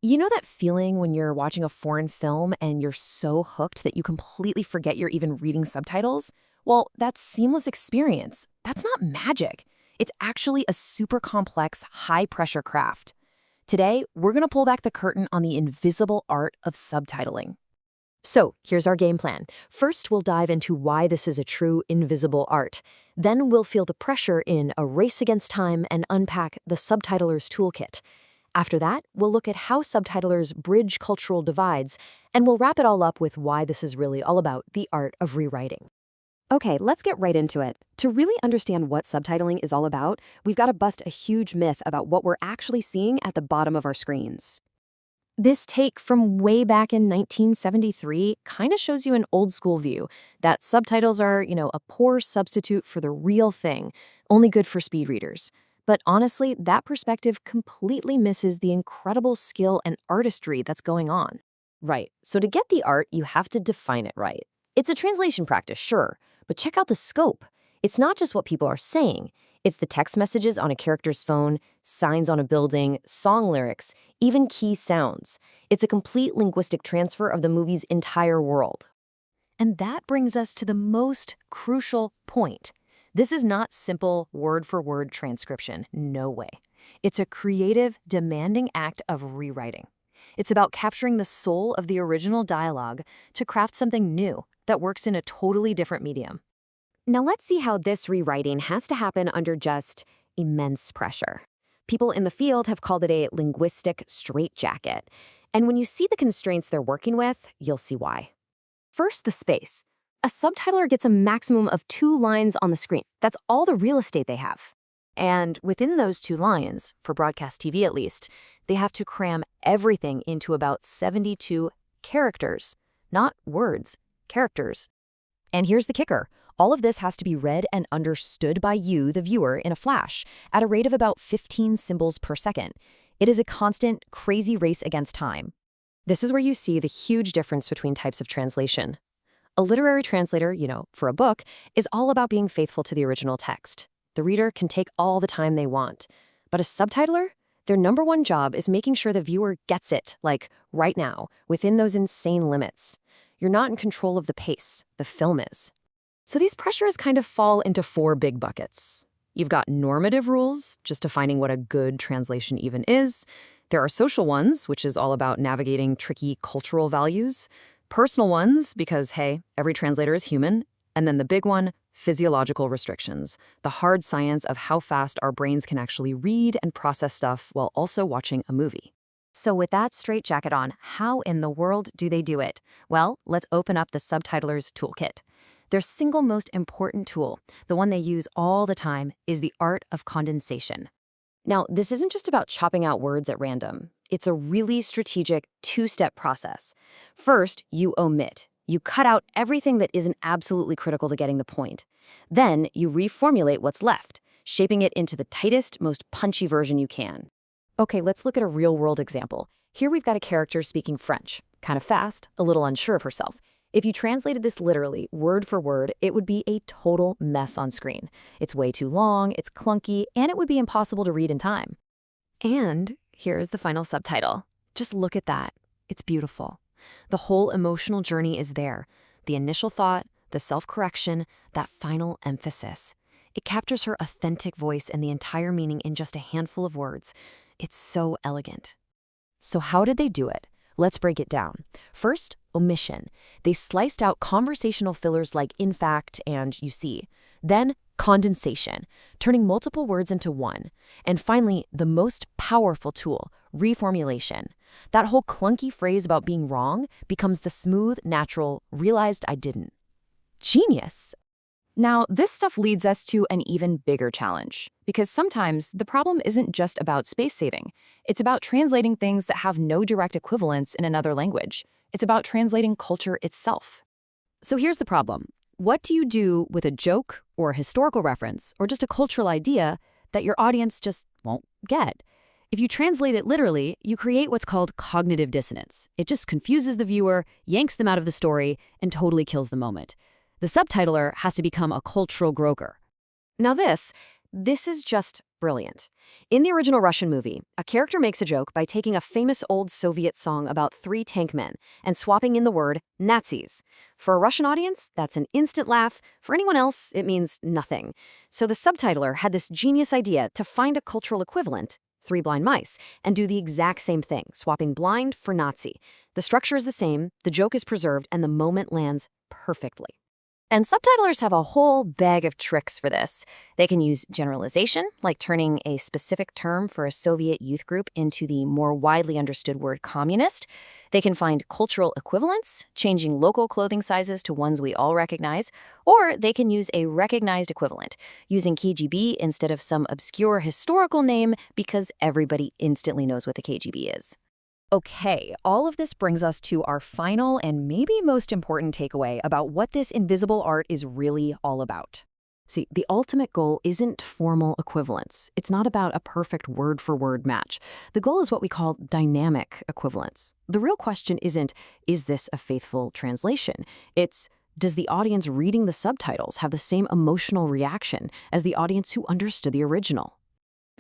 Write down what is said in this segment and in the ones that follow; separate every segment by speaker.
Speaker 1: You know that feeling when you're watching a foreign film and you're so hooked that you completely forget you're even reading subtitles? Well, that seamless experience, that's not magic. It's actually a super complex, high-pressure craft. Today, we're going to pull back the curtain on the invisible art of subtitling. So, here's our game plan. First, we'll dive into why this is a true invisible art. Then we'll feel the pressure in A Race Against Time and unpack the Subtitler's Toolkit. After that, we'll look at how subtitlers bridge cultural divides, and we'll wrap it all up with why this is really all about the art of rewriting. Okay, let's get right into it. To really understand what subtitling is all about, we've got to bust a huge myth about what we're actually seeing at the bottom of our screens. This take from way back in 1973 kind of shows you an old school view that subtitles are, a poor substitute for the real thing, only good for speed readers. But honestly, that perspective completely misses the incredible skill and artistry that's going on. Right, so to get the art, you have to define it right. It's a translation practice, sure, but check out the scope. It's not just what people are saying. It's the text messages on a character's phone, signs on a building, song lyrics, even key sounds. It's a complete linguistic transfer of the movie's entire world. And that brings us to the most crucial point. This is not simple word-for-word transcription, no way. It's a creative, demanding act of rewriting. It's about capturing the soul of the original dialogue to craft something new that works in a totally different medium. Now let's see how this rewriting has to happen under just immense pressure. People in the field have called it a linguistic straitjacket. And when you see the constraints they're working with, you'll see why. First, the space. A subtitler gets a maximum of 2 lines on the screen. That's all the real estate they have. And within those 2 lines, for broadcast TV at least, they have to cram everything into about 72 characters. Not words, characters. And here's the kicker. All of this has to be read and understood by you, the viewer, in a flash, at a rate of about 15 symbols per second. It is a constant, crazy race against time. This is where you see the huge difference between types of translation. A literary translator, for a book, is all about being faithful to the original text. The reader can take all the time they want. But a subtitler? Their number one job is making sure the viewer gets it, like right now, within those insane limits. You're not in control of the pace. The film is. So these pressures kind of fall into 4 big buckets. You've got normative rules, just defining what a good translation even is. There are social ones, which is all about navigating tricky cultural values. Personal ones, because, hey, every translator is human. And then the big one, physiological restrictions, the hard science of how fast our brains can actually read and process stuff while also watching a movie. So with that straitjacket on, how in the world do they do it? Well, let's open up the Subtitler's Toolkit. Their single most important tool, the one they use all the time, is the art of condensation. Now, this isn't just about chopping out words at random. It's a really strategic 2-step process. First, you omit. You cut out everything that isn't absolutely critical to getting the point. Then, you reformulate what's left, shaping it into the tightest, most punchy version you can. Okay, let's look at a real-world example. Here we've got a character speaking French, kind of fast, a little unsure of herself. If you translated this literally, word for word, it would be a total mess on screen. It's way too long, it's clunky, and it would be impossible to read in time. And here's the final subtitle. Just look at that. It's beautiful. The whole emotional journey is there. The initial thought, the self-correction, that final emphasis. It captures her authentic voice and the entire meaning in just a handful of words. It's so elegant. So how did they do it? Let's break it down. First, omission. They sliced out conversational fillers like in fact and you see. Then, condensation, turning multiple words into one. And finally, the most powerful tool, reformulation. That whole clunky phrase about being wrong becomes the smooth, natural, realized I didn't. Genius! Now, this stuff leads us to an even bigger challenge, because sometimes the problem isn't just about space saving. It's about translating things that have no direct equivalence in another language. It's about translating culture itself. So here's the problem. What do you do with a joke or a historical reference or just a cultural idea that your audience just won't get? If you translate it literally, you create what's called cognitive dissonance. It just confuses the viewer, yanks them out of the story, and totally kills the moment. The subtitler has to become a cultural broker. Now this
Speaker 2: This is just brilliant. In the original Russian movie, a character makes a joke by taking a famous old Soviet song about 3 tank men and swapping in the word Nazis. For a Russian audience, that's an instant laugh. For anyone else, it means nothing. So the subtitler had this genius idea to find a cultural equivalent, 3 blind mice, and do the exact same thing, swapping blind for Nazi. The structure is the same, the joke is preserved, and the moment lands perfectly. And subtitlers have a whole bag of tricks for this. They can use generalization, like turning a specific term for a Soviet youth group into the more widely understood word communist. They can find cultural equivalents, changing local clothing sizes to ones we all recognize. Or they can use a recognized equivalent, using KGB instead of some obscure historical name because everybody instantly knows what the KGB is.
Speaker 1: Okay, all of this brings us to our final and maybe most important takeaway about what this invisible art is really all about. See, the ultimate goal isn't formal equivalence. It's not about a perfect word-for-word match. The goal is what we call dynamic equivalence. The real question isn't, is this a faithful translation? It's, does the audience reading the subtitles have the same emotional reaction as the audience who understood the original?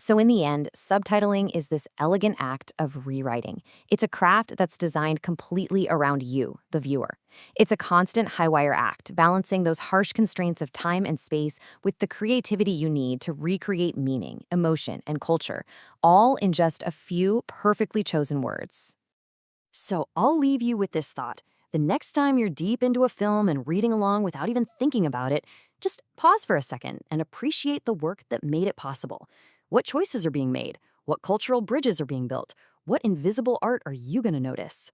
Speaker 1: So in the end, subtitling is this elegant act of rewriting. It's a craft that's designed completely around you, the viewer. It's a constant high-wire act, balancing those harsh constraints of time and space with the creativity you need to recreate meaning, emotion, and culture, all in just a few perfectly chosen words. So I'll leave you with this thought. The next time you're deep into a film and reading along without even thinking about it, just pause for a second and appreciate the work that made it possible. What choices are being made? What cultural bridges are being built? What invisible art are you going to notice?